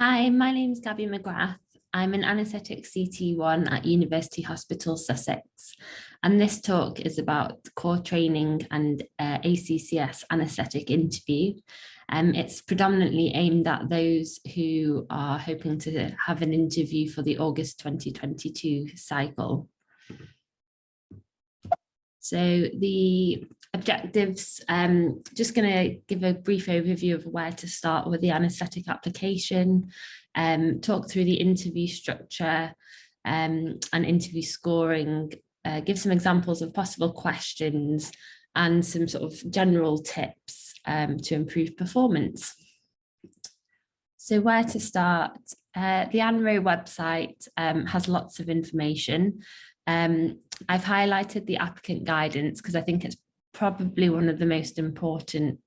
Hi, my name's Gabby McGrath. I'm an Anaesthetics CT1 at University Hospital Sussex, and this talk is about core training and ACCS anaesthetic interview. It's predominantly aimed at those who are hoping to have an interview for the August 2022 cycle. So the objectives, just going to give a brief overview of where to start with the anaesthetic application, talk through the interview structure and interview scoring, give some examples of possible questions and some sort of general tips to improve performance. So where to start? The ANRO website has lots of information. I've highlighted the applicant guidance because I think it's probably one of the most important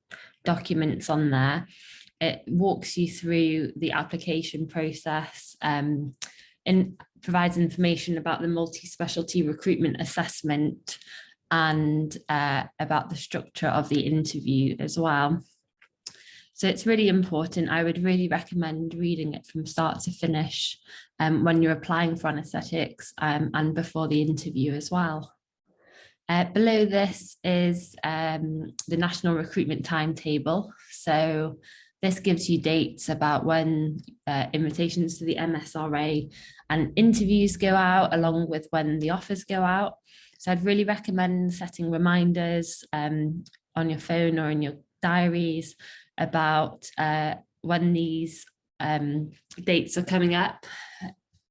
documents on there. It walks you through the application process and provides information about the multi-specialty recruitment assessment and about the structure of the interview as well. So it's really important. I would really recommend reading it from start to finish when you're applying for anaesthetics and before the interview as well. Below this is the national recruitment timetable. So this gives you dates about when invitations to the MSRA and interviews go out, along with when the offers go out. So I'd really recommend setting reminders on your phone or in your diaries about when these dates are coming up,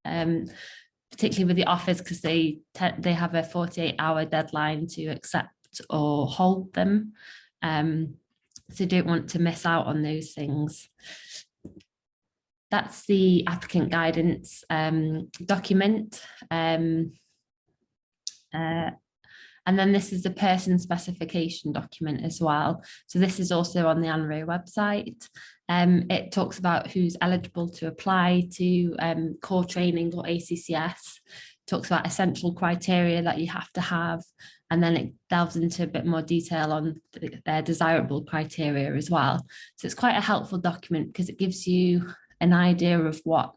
particularly with the offers, because they have a 48-hour deadline to accept or hold them. So don't want to miss out on those things. That's the applicant guidance document. And then this is the person specification document as well. So this is also on the ANRO website. It talks about who's eligible to apply to core training or ACCS. It talks about essential criteria that you have to have. And then it delves into a bit more detail on their desirable criteria as well. So it's quite a helpful document because it gives you an idea of what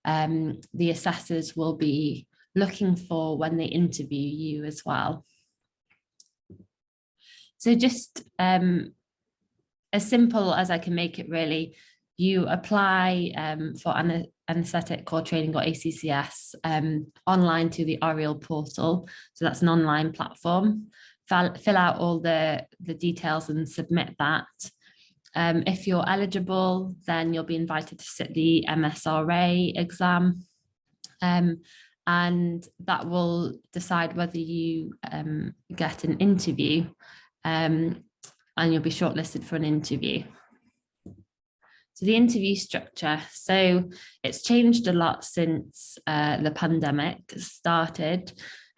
the assessors will be looking for when they interview you as well. So just as simple as I can make it really, you apply for anaesthetic core training or ACCS online to the Oriel portal. So that's an online platform. Fill out all the details and submit that. If you're eligible, then you'll be invited to sit the MSRA exam. And that will decide whether you get an interview and you'll be shortlisted for an interview. So the interview structure, so it's changed a lot since the pandemic started.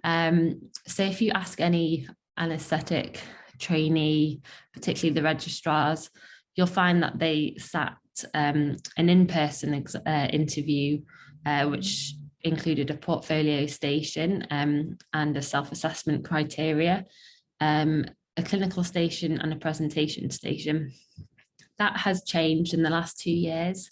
So if you ask any anaesthetic trainee, particularly the registrars, you'll find that they sat an in-person interview, which included a portfolio station and a self-assessment criteria, a clinical station and a presentation station. That has changed in the last 2 years.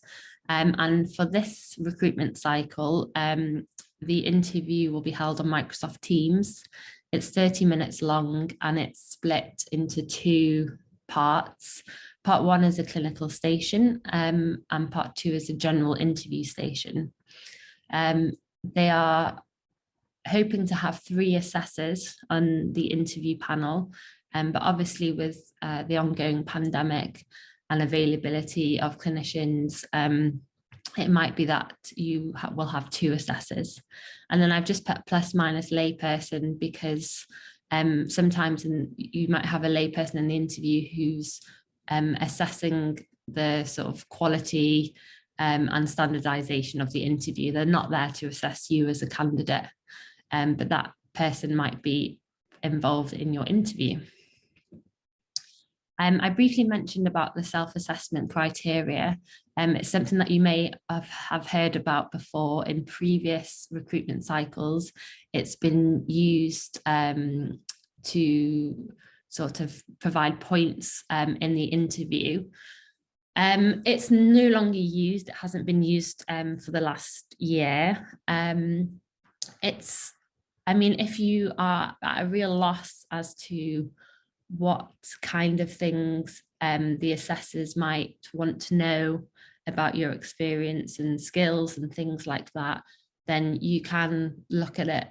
And for this recruitment cycle, the interview will be held on Microsoft Teams. It's 30 minutes long and it's split into 2 parts. Part 1 is a clinical station and part 2 is a general interview station. They are hoping to have 3 assessors on the interview panel, but obviously with the ongoing pandemic and availability of clinicians, it might be that you will have 2 assessors. And then I've just put plus minus layperson because sometimes you might have a layperson in the interview who's assessing the sort of quality and standardization of the interview. They're not there to assess you as a candidate, but that person might be involved in your interview. I briefly mentioned about the self-assessment criteria. It's something that you may have heard about before in previous recruitment cycles. It's been used to sort of provide points in the interview. It's no longer used. It hasn't been used for the last year. If you are at a real loss as to what kind of things the assessors might want to know about your experience and skills and things like that, then you can look at it,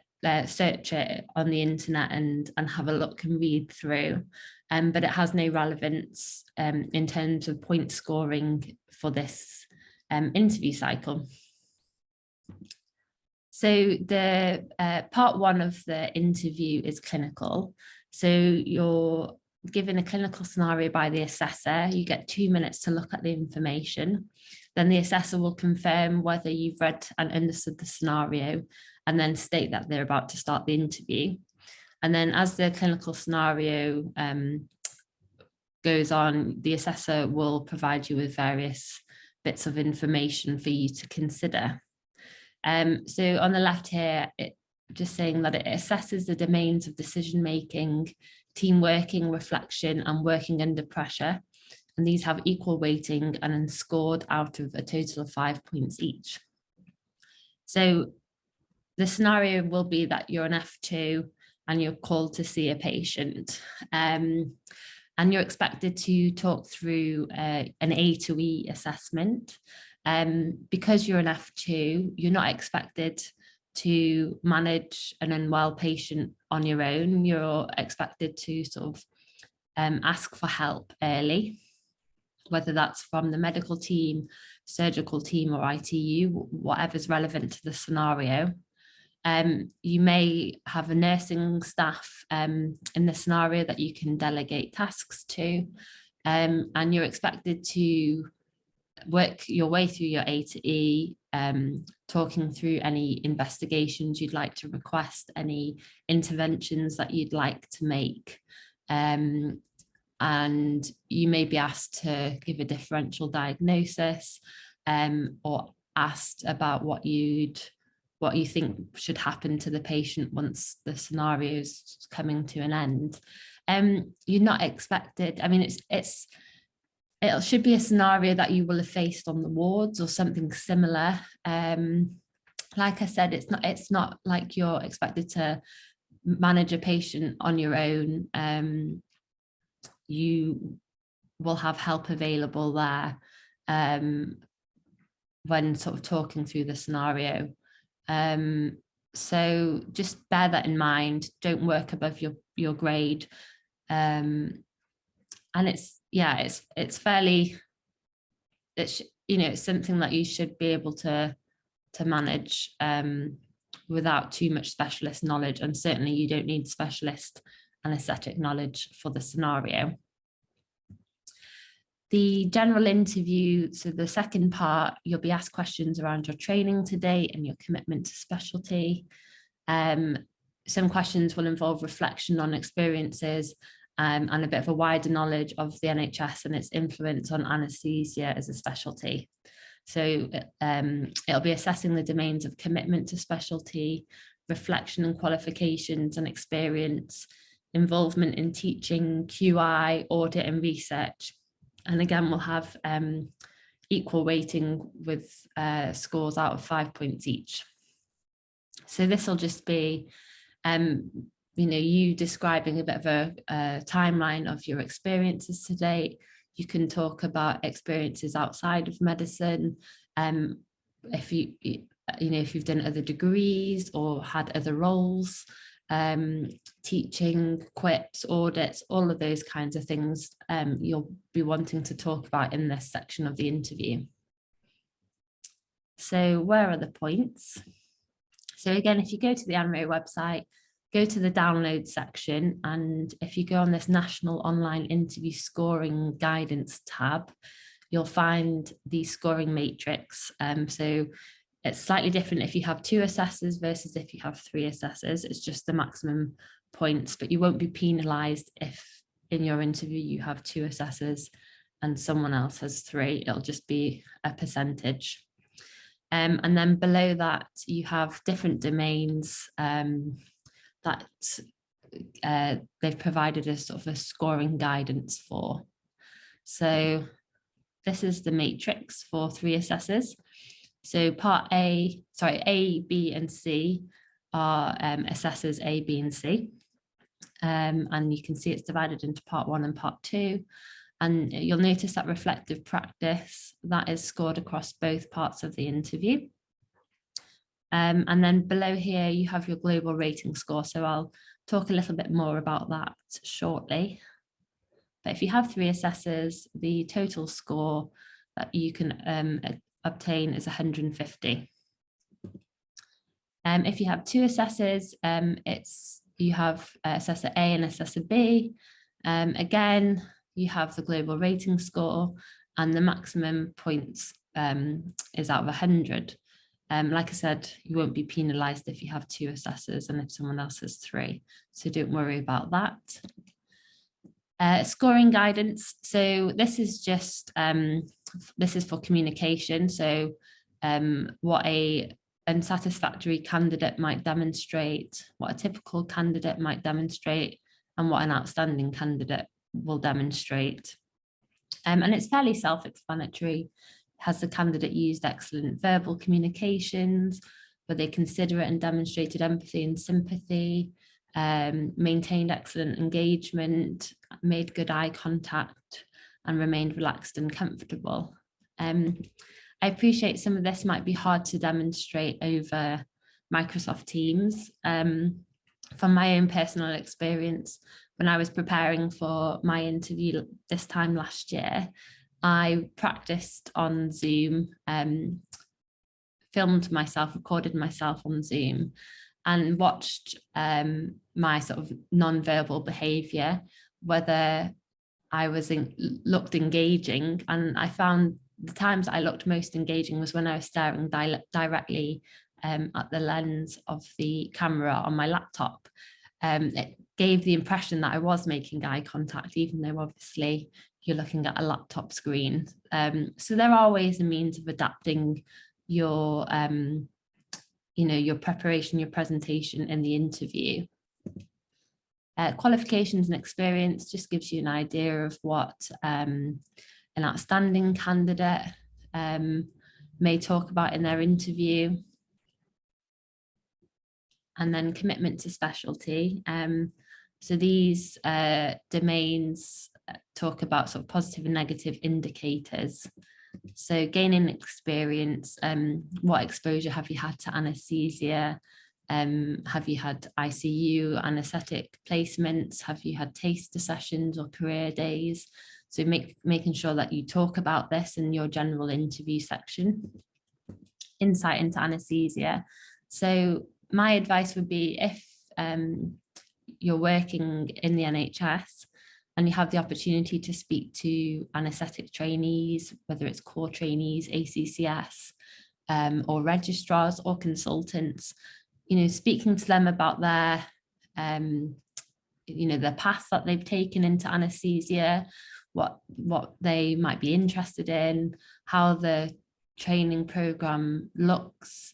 search it on the internet and have a look and read through. But it has no relevance in terms of point scoring for this interview cycle. So the part one of the interview is clinical. So you're given a clinical scenario by the assessor. You get 2 minutes to look at the information. Then the assessor will confirm whether you've read and understood the scenario and then state that they're about to start the interview. And then as the clinical scenario goes on, the assessor will provide you with various bits of information for you to consider. So on the left here, just saying that it assesses the domains of decision-making, team working, reflection, and working under pressure. And these have equal weighting and are scored out of a total of 5 points each. So the scenario will be that you're an F2 and you're called to see a patient. And you're expected to talk through an A to E assessment. Because you're an F2, you're not expected to manage an unwell patient on your own. You're expected to sort of ask for help early, whether that's from the medical team, surgical team, or ITU, whatever's relevant to the scenario. You may have a nursing staff in the scenario that you can delegate tasks to, and you're expected to work your way through your A to E, talking through any investigations you'd like to request, any interventions that you'd like to make. And you may be asked to give a differential diagnosis, or asked about what you think should happen to the patient once the scenario is coming to an end. You're not expected, it should be a scenario that you will have faced on the wards or something similar. Like I said, it's not like you're expected to manage a patient on your own. You will have help available there when sort of talking through the scenario. So just bear that in mind. Don't work above your grade. And it's fairly, it's something that you should be able to manage without too much specialist knowledge, and certainly you don't need specialist anaesthetic knowledge for the scenario. The general interview, so the second part, you'll be asked questions around your training to date and your commitment to specialty. Some questions will involve reflection on experiences and a bit of a wider knowledge of the NHS and its influence on anaesthesia as a specialty. So it'll be assessing the domains of commitment to specialty, reflection and qualifications and experience, involvement in teaching, QI, audit and research. And again, we'll have equal weighting with scores out of 5 points each. So this will just be you describing a bit of a timeline of your experiences to date. You can talk about experiences outside of medicine. If you've done other degrees or had other roles, teaching, quips, audits, all of those kinds of things you'll be wanting to talk about in this section of the interview. So where are the points? So again, if you go to the ANRO website, go to the download section, and if you go on this National Online Interview Scoring Guidance tab, you'll find the scoring matrix. So it's slightly different if you have 2 assessors versus if you have 3 assessors. It's just the maximum points, but you won't be penalised if in your interview you have 2 assessors and someone else has 3. It'll just be a percentage. And then below that, you have different domains that they've provided a sort of a scoring guidance for. So this is the matrix for 3 assessors. So part A, B and C are assessors A, B and C. And you can see it's divided into part 1 and part 2. And you'll notice that reflective practice, that is scored across both parts of the interview. And then below here, you have your global rating score. So I'll talk a little bit more about that shortly. But if you have 3 assessors, the total score that you can obtain is 150. If you have 2 assessors, you have assessor A and assessor B. Again, you have the global rating score, and the maximum points is out of 100. Like I said, you won't be penalised if you have 2 assessors and if someone else has 3. So don't worry about that. Scoring guidance. So this is just, this is for communication. So what a unsatisfactory candidate might demonstrate, what a typical candidate might demonstrate, and what an outstanding candidate will demonstrate. And it's fairly self-explanatory. Has the candidate used excellent verbal communications? Were they considerate and demonstrated empathy and sympathy? Maintained excellent engagement, made good eye contact, and remained relaxed and comfortable. I appreciate some of this might be hard to demonstrate over Microsoft Teams. From my own personal experience, when I was preparing for my interview this time last year, I practiced on Zoom, filmed myself, recorded myself on Zoom, and watched my sort of non-verbal behaviour, whether I was looked engaging. And I found the times I looked most engaging was when I was staring directly at the lens of the camera on my laptop. It gave the impression that I was making eye contact, even though obviously you're looking at a laptop screen. So there are ways and means of adapting your your preparation, your presentation in the interview. Qualifications and experience just gives you an idea of what an outstanding candidate may talk about in their interview. And then commitment to specialty. So these domains talk about sort of positive and negative indicators. So gaining experience, what exposure have you had to anaesthesia? Have you had ICU anaesthetic placements? Have you had taster sessions or career days? So making sure that you talk about this in your general interview section. Insight into anaesthesia. So my advice would be, if you're working in the NHS and you have the opportunity to speak to anaesthetic trainees, whether it's core trainees, ACCS, or registrars or consultants, speaking to them about their, their path that they've taken into anaesthesia, what they might be interested in, how the training program looks,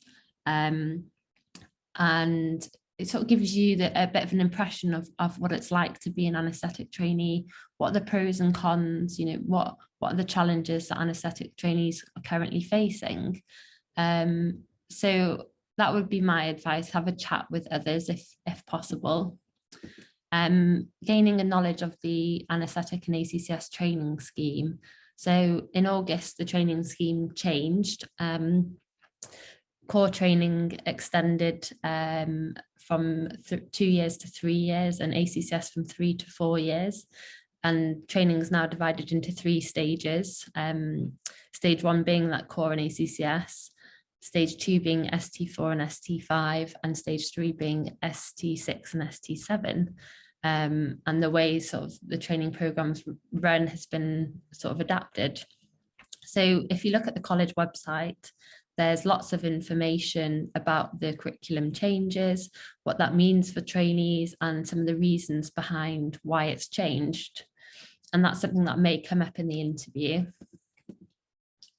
and it sort of gives you a bit of an impression of what it's like to be an anaesthetic trainee, what are the pros and cons, what are the challenges that anaesthetic trainees are currently facing. So that would be my advice. Have a chat with others if possible. Gaining a knowledge of the anaesthetic and ACCS training scheme. So in August, the training scheme changed. Core training extended from 2 years to 3 years, and ACCS from 3 to 4 years. And training is now divided into 3 stages. Stage 1 being that core and ACCS, stage 2 being ST4 and ST5, and stage 3 being ST6 and ST7. And the way sort of the training programs run has been sort of adapted. So if you look at the college website, there's lots of information about the curriculum changes, what that means for trainees, and some of the reasons behind why it's changed. And that's something that may come up in the interview.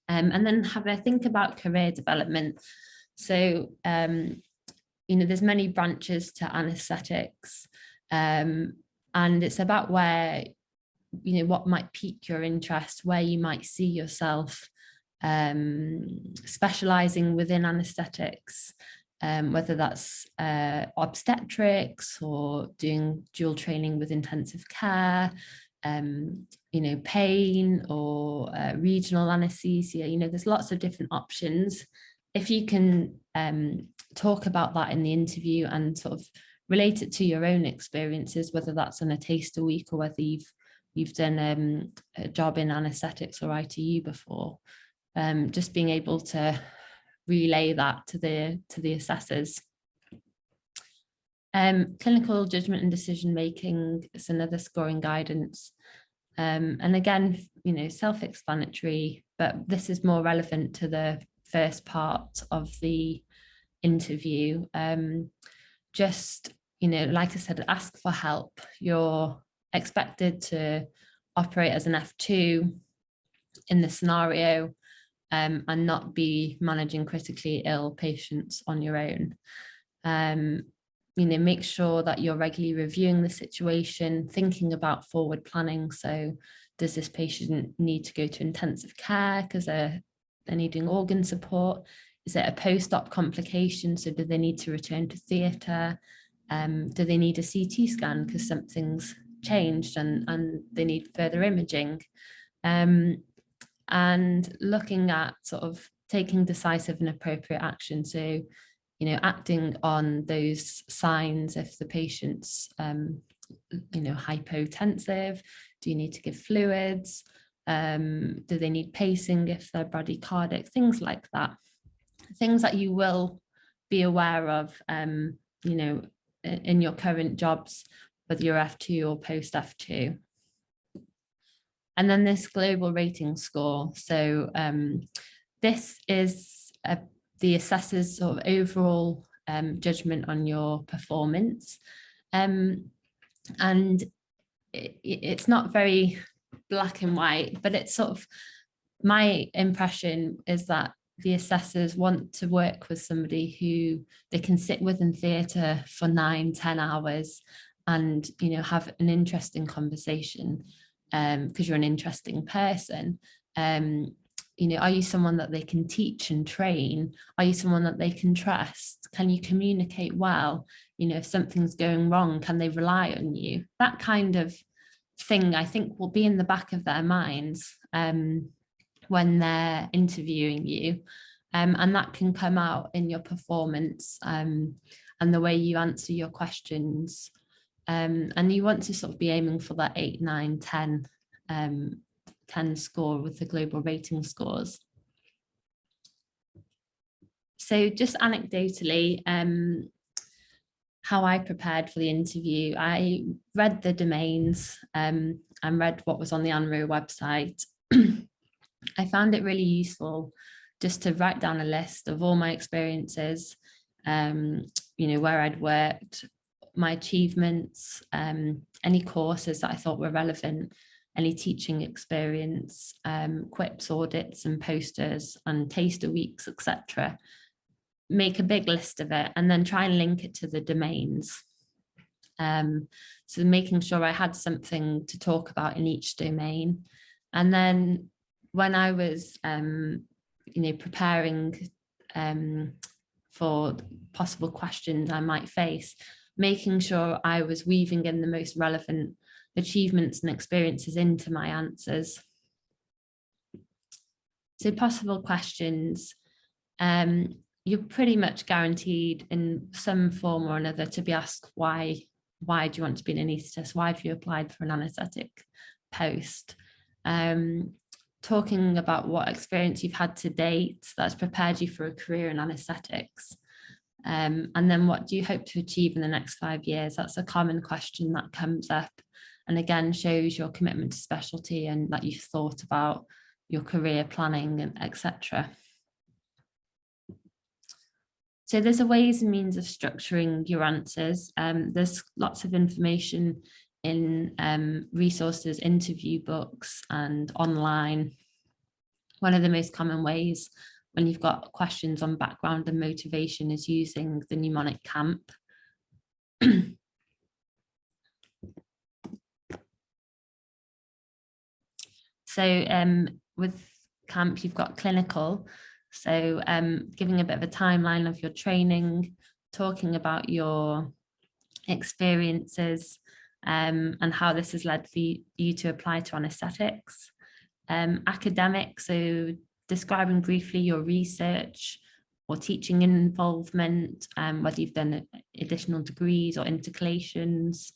And then have a think about career development. So, there's many branches to anaesthetics, and it's about where what might pique your interest, where you might see yourself specializing within anaesthetics, whether that's obstetrics or doing dual training with intensive care, pain or regional anesthesia. There's lots of different options. If you can talk about that in the interview and sort of relate it to your own experiences, whether that's on a taster week or whether you've done a job in anaesthetics or ITU before, just being able to relay that to the assessors. Clinical judgment and decision making is another scoring guidance. And again, self-explanatory, but this is more relevant to the first part of the interview. Just, like I said, ask for help. You're expected to operate as an F2 in the scenario, and not be managing critically ill patients on your own. Make sure that you're regularly reviewing the situation, thinking about forward planning. So does this patient need to go to intensive care because they're needing organ support? Is it a post-op complication? So do they need to return to theatre? Do they need a CT scan because something's changed and they need further imaging? And looking at sort of taking decisive and appropriate action. So, acting on those signs if the patient's, hypotensive. Do you need to give fluids? Do they need pacing if they're bradycardic? Things like that. Things that you will be aware of, in your current jobs, whether you're F2 or post F2. And then this global rating score. So this is the assessor's sort of overall judgment on your performance. And it's not very black and white, but it's sort of, my impression is that the assessors want to work with somebody who they can sit with in theatre for 9-10 hours and, have an interesting conversation. Because you're an interesting person. Are you someone that they can teach and train? Are you someone that they can trust? Can you communicate well? If something's going wrong, can they rely on you? That kind of thing, I think, will be in the back of their minds when they're interviewing you. And that can come out in your performance and the way you answer your questions. And you want to sort of be aiming for that 8, 9, 10, 10 score with the global rating scores. So just anecdotally, how I prepared for the interview, I read the domains and read what was on the ANRO website. I found it really useful just to write down a list of all my experiences, where I'd worked, my achievements, any courses that I thought were relevant, any teaching experience, quips, audits and posters and taster weeks, etc. Make a big list of it and then try and link it to the domains. So making sure I had something to talk about in each domain. And then when I was, preparing for possible questions I might face, making sure I was weaving in the most relevant achievements and experiences into my answers. So possible questions, you're pretty much guaranteed in some form or another to be asked why do you want to be an anaesthetist? Why have you applied for an anaesthetic post? Talking about what experience you've had to date that's prepared you for a career in anaesthetics. And then what do you hope to achieve in the next 5 years? That's a common question that comes up. And again, shows your commitment to specialty and that you've thought about your career planning and etc. So there's a ways and means of structuring your answers. There's lots of information in resources, interview books and online. One of the most common ways when you've got questions on background and motivation is using the Mnemonic Camp. So with camp, you've got clinical. So giving a bit of a timeline of your training, talking about your experiences and how this has led for you to apply to anaesthetics. Academic, so describing briefly your research or teaching involvement, whether you've done additional degrees or intercalations.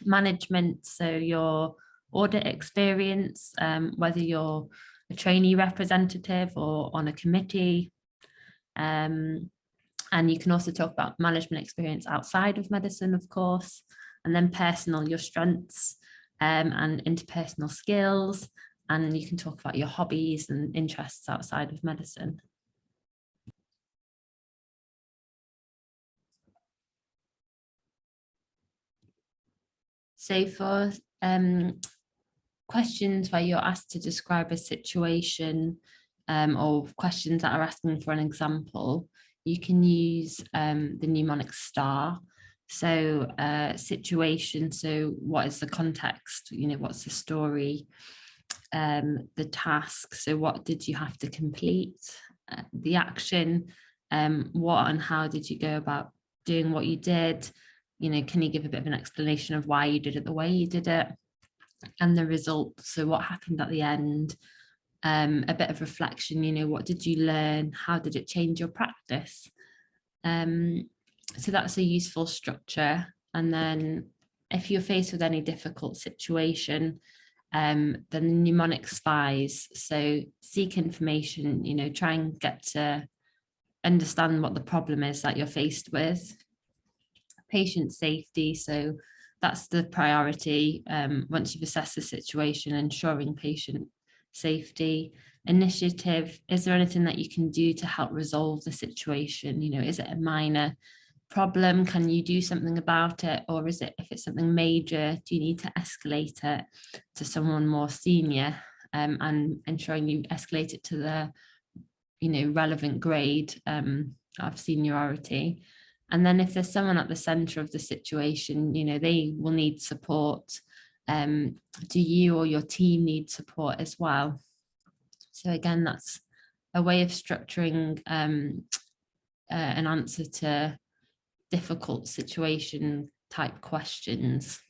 Management, so your audit experience, whether you're a trainee representative or on a committee. And you can also talk about management experience outside of medicine, of course. And then personal, your strengths and interpersonal skills. And you can talk about your hobbies and interests outside of medicine. So for questions where you're asked to describe a situation or questions that are asking for an example, you can use the mnemonic STAR. So situation, so what is the context, what's the story, the task, so what did you have to complete, the action, what and how did you go about doing what you did, can you give a bit of an explanation of why you did it the way you did it, and the result, so what happened at the end, a bit of reflection, what did you learn, how did it change your practice. So that's a useful structure. And then if you're faced with any difficult situation, then the mnemonic SPIES, so seek information, try and get to understand what the problem is that you're faced with. Patient safety, so that's the priority. Once you've assessed the situation, ensuring patient safety. Initiative, is there anything that you can do to help resolve the situation? Is it a minor problem? Can you do something about it? Or is it, if it's something major, do you need to escalate it to someone more senior, and ensuring you escalate it to the relevant grade of seniority? And then if there's someone at the center of the situation, they will need support. Do you or your team need support as well? So again, that's a way of structuring an answer to difficult situation type questions.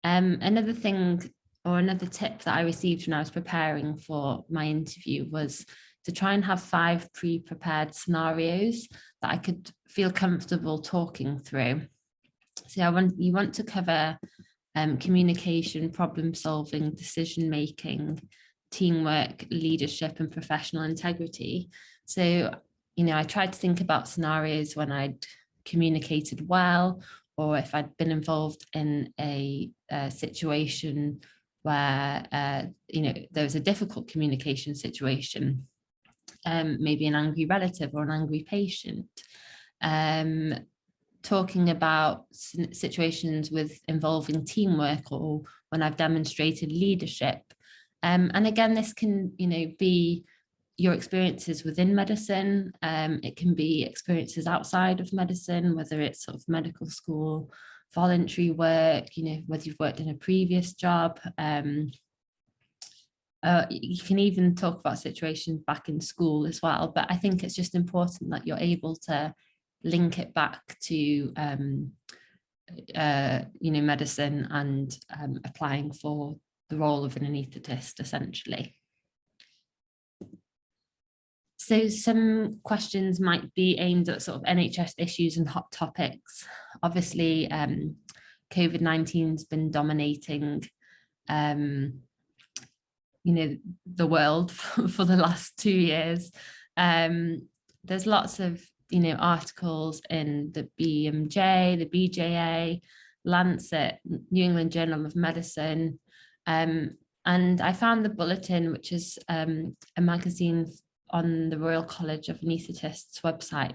Another thing or another tip that I received when I was preparing for my interview was to try and have 5 pre-prepared scenarios that I could feel comfortable talking through. So you want to cover communication, problem solving, decision making, teamwork, leadership, and professional integrity. So, I tried to think about scenarios when I'd communicated well, or if I'd been involved in a situation where, there was a difficult communication situation, maybe an angry relative or an angry patient. Talking about situations with involving teamwork, or when I've demonstrated leadership. And again, this can, be your experiences within medicine. It can be experiences outside of medicine, whether it's sort of medical school, voluntary work, whether you've worked in a previous job. You can even talk about situations back in school as well. But I think it's just important that you're able to link it back to medicine and applying for the role of an anaesthetist, essentially. So some questions might be aimed at sort of NHS issues and hot topics. Obviously, COVID-19 has been dominating the world for the last 2 years. There's lots of articles in the BMJ, the BJA, Lancet, New England Journal of Medicine, and I found the Bulletin, which is a magazine on the Royal College of Anaesthetists website,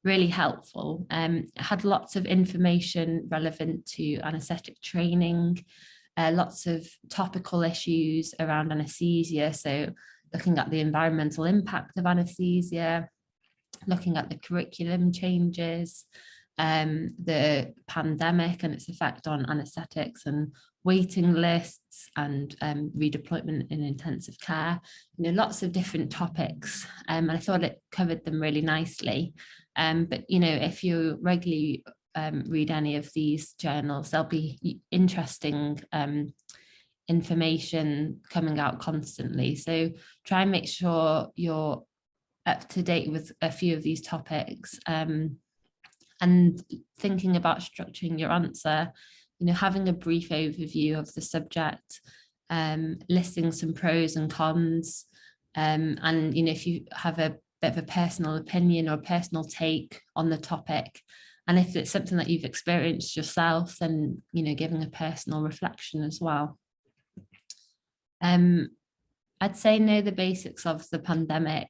really helpful. It had lots of information relevant to anaesthetic training, lots of topical issues around anaesthesia, so looking at the environmental impact of anaesthesia, looking at the curriculum changes, the pandemic and its effect on anaesthetics and waiting lists and redeployment in intensive care, lots of different topics. And I thought it covered them really nicely. But, if you regularly read any of these journals, there'll be interesting information coming out constantly. So try and make sure you're up to date with a few of these topics, and thinking about structuring your answer, having a brief overview of the subject, listing some pros and cons, and if you have a bit of a personal opinion or personal take on the topic, and if it's something that you've experienced yourself, then giving a personal reflection as well. I'd say know the basics of the pandemic,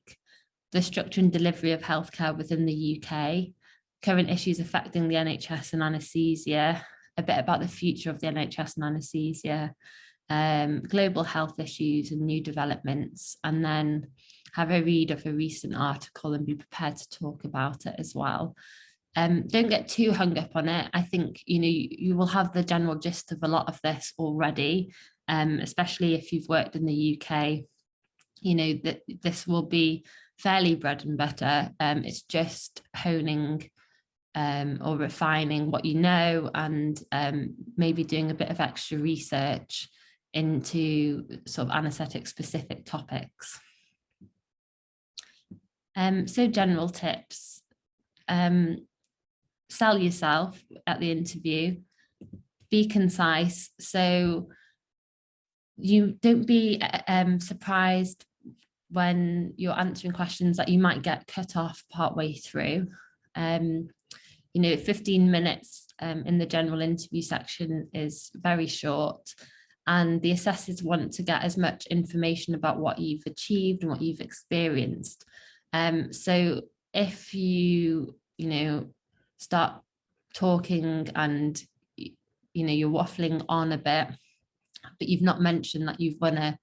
the structure and delivery of healthcare within the UK, current issues affecting the NHS and anaesthesia, a bit about the future of the NHS and anaesthesia, global health issues and new developments, and then have a read of a recent article and be prepared to talk about it as well. Don't get too hung up on it. I think you will have the general gist of a lot of this already, especially if you've worked in the UK. That this will be fairly bread and butter. It's just honing or refining what you know, and maybe doing a bit of extra research into sort of anaesthetic specific topics. So general tips. Sell yourself at the interview, be concise. So you don't be surprised when you're answering questions that you might get cut off partway through. 15 minutes in the general interview section is very short, and the assessors want to get as much information about what you've achieved and what you've experienced. So if you start talking and you're waffling on a bit, but you've not mentioned that you've won a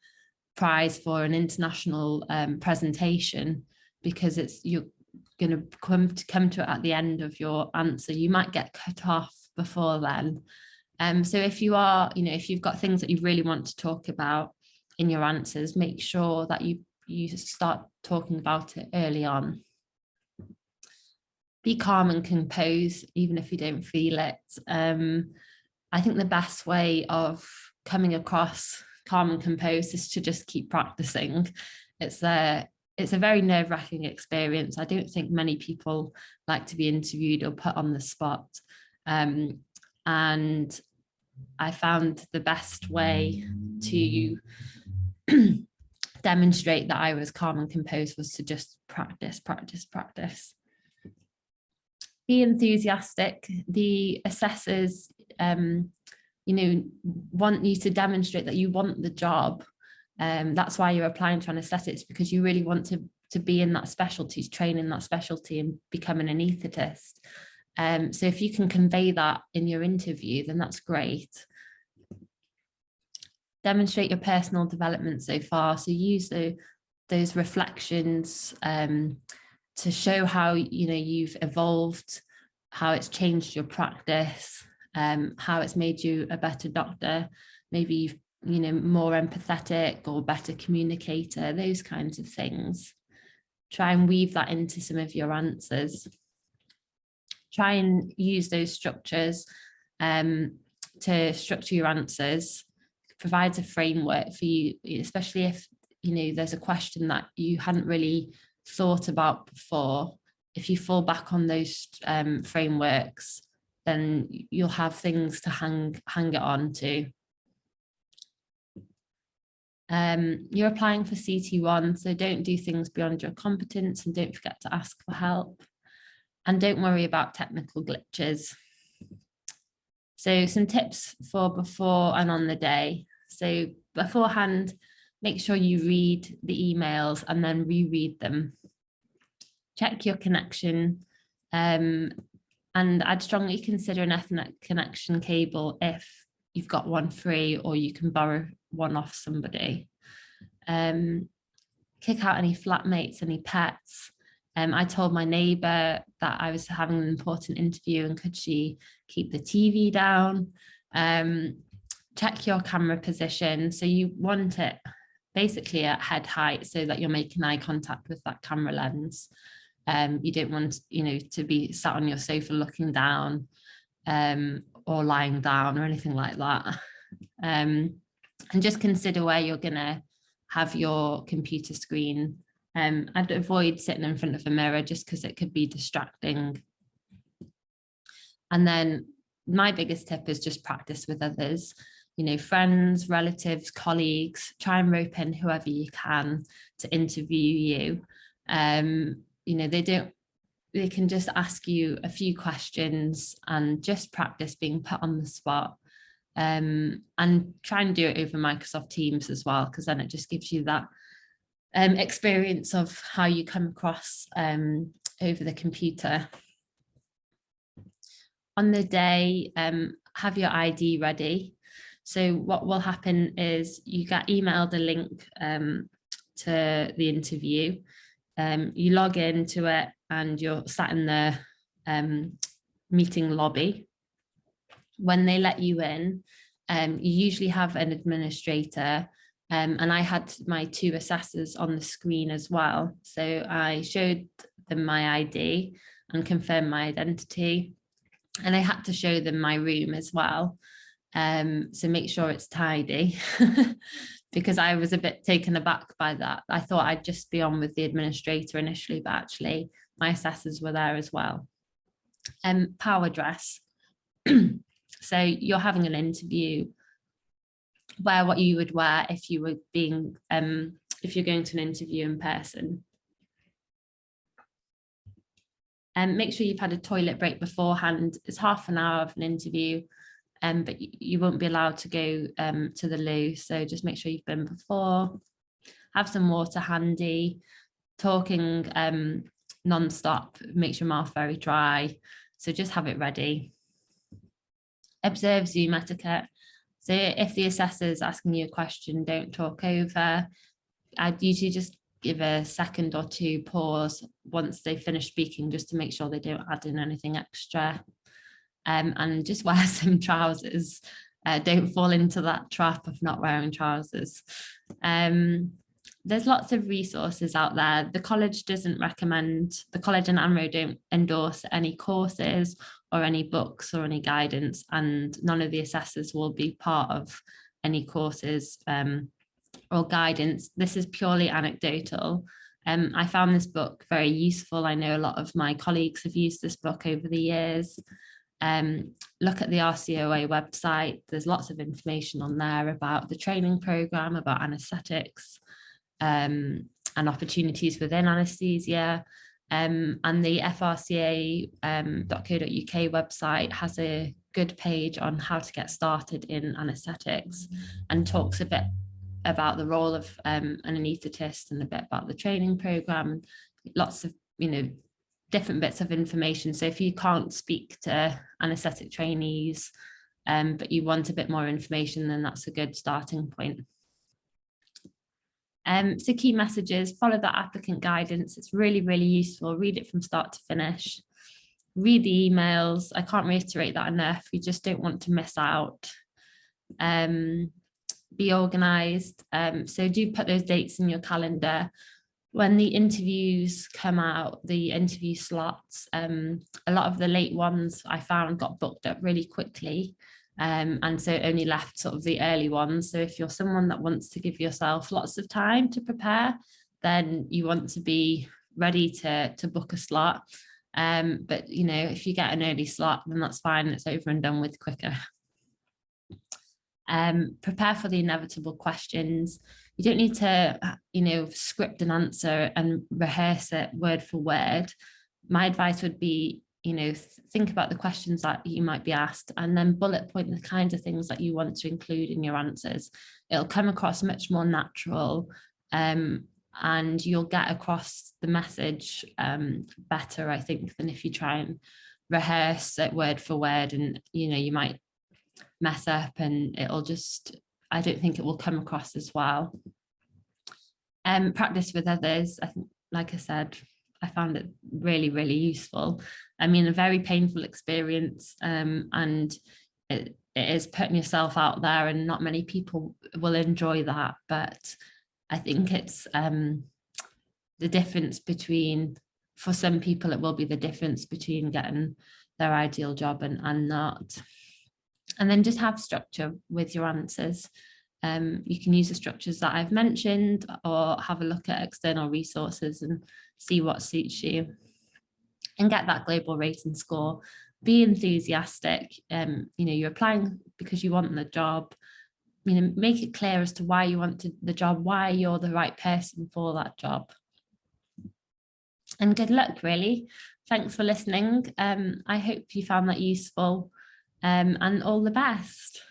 prize for an international presentation, because you're going to come to it at the end of your answer, you might get cut off before then. So if you are, if you've got things that you really want to talk about in your answers, make sure that you start talking about it early on. Be calm and composed, even if you don't feel it. I think the best way of coming across calm and composed is to just keep practicing. It's a very nerve-wracking experience. I don't think many people like to be interviewed or put on the spot. And I found the best way to demonstrate that I was calm and composed was to just practice. Be enthusiastic. The assessors, want you to demonstrate that you want the job. That's why you're applying to anaesthetics, because you really want to be in that specialty, train in that specialty and become an anaesthetist. So if you can convey that in your interview, then that's great. Demonstrate your personal development so far. So use those reflections to show how you've evolved, how it's changed your practice, how it's made you a better doctor, maybe more empathetic or better communicator, those kinds of things. Try and weave that into some of your answers. Try and use those structures to structure your answers. It provides a framework for you, especially if there's a question that you hadn't really thought about before. If you fall back on those frameworks, then you'll have things to hang it on to. You're applying for CT1, so don't do things beyond your competence, and don't forget to ask for help. And don't worry about technical glitches. So some tips for before and on the day. So beforehand, make sure you read the emails and then reread them. Check your connection. And I'd strongly consider an Ethernet connection cable if you've got one free, or you can borrow one off somebody. Kick out any flatmates, any pets. I told my neighbour that I was having an important interview and could she keep the TV down. Check your camera position. So you want it basically at head height so that you're making eye contact with that camera lens. You don't want, to be sat on your sofa looking down or lying down or anything like that. And just consider where you're going to have your computer screen. I'd avoid sitting in front of a mirror just because it could be distracting. And then my biggest tip is just practice with others, friends, relatives, colleagues. Try and rope in whoever you can to interview you. They can just ask you a few questions and just practice being put on the spot. And try and do it over Microsoft Teams as well, because then it just gives you that experience of how you come across over the computer. On the day, have your ID ready. So what will happen is you get emailed a link to the interview. You log into it and you're sat in the meeting lobby. When they let you in, you usually have an administrator, and I had my 2 assessors on the screen as well. So I showed them my ID and confirmed my identity, and I had to show them my room as well. So make sure it's tidy because I was a bit taken aback by that. I thought I'd just be on with the administrator initially, but actually my assessors were there as well. Power dress. So you're having an interview. Wear what you would wear if you were if you're going to an interview in person. Make sure you've had a toilet break beforehand. It's half an hour of an interview, but you won't be allowed to go to the loo. So just make sure you've been before. Have some water handy. Talking non-stop makes your mouth very dry. So just have it ready. Observe Zoom etiquette. So if the assessor is asking you a question, don't talk over. I'd usually just give a second or 2 pause once they finish speaking, just to make sure they don't add in anything extra. And just wear some trousers. Don't fall into that trap of not wearing trousers. There's lots of resources out there. The college doesn't recommend, the college and AMRO don't endorse any courses or any books or any guidance, and none of the assessors will be part of any courses or guidance. This is purely anecdotal. I found this book very useful. I know a lot of my colleagues have used this book over the years. Look at the RCOA website. There's lots of information on there about the training programme, about anaesthetics, and opportunities within anaesthesia. And the frca.co.uk website has a good page on how to get started in anaesthetics, and talks a bit about the role of an anaesthetist and a bit about the training programme. Lots of different bits of information. So if you can't speak to anaesthetic trainees but you want a bit more information, then that's a good starting point. So key messages: follow that applicant guidance. It's really, really useful. Read it from start to finish. Read the emails. I can't reiterate that enough. You just don't want to miss out. Be organised. So do put those dates in your calendar. When the interviews come out, the interview slots, a lot of the late ones I found got booked up really quickly. And so it only left sort of the early ones. So if you're someone that wants to give yourself lots of time to prepare, then you want to be ready to book a slot. But if you get an early slot, then that's fine. It's over and done with quicker. Prepare for the inevitable questions. You don't need to, script an answer and rehearse it word for word. My advice would be, think about the questions that you might be asked, and then bullet point the kinds of things that you want to include in your answers. It'll come across much more natural, and you'll get across the message better, I think, than if you try and rehearse it word for word, and you might mess up and I don't think it will come across as well. Practice with others. I think, like I said, I found it really, really useful. I mean, a very painful experience, and it is putting yourself out there, and not many people will enjoy that. But I think it's the difference between, for some people, it will be the difference between getting their ideal job and not. And then just have structure with your answers. You can use the structures that I've mentioned, or have a look at external resources and see what suits you, and get that global rating score. Be enthusiastic. You're applying because you want the job. Make it clear as to why you want the job, why you're the right person for that job. And good luck, really. Thanks for listening. I hope you found that useful, and all the best.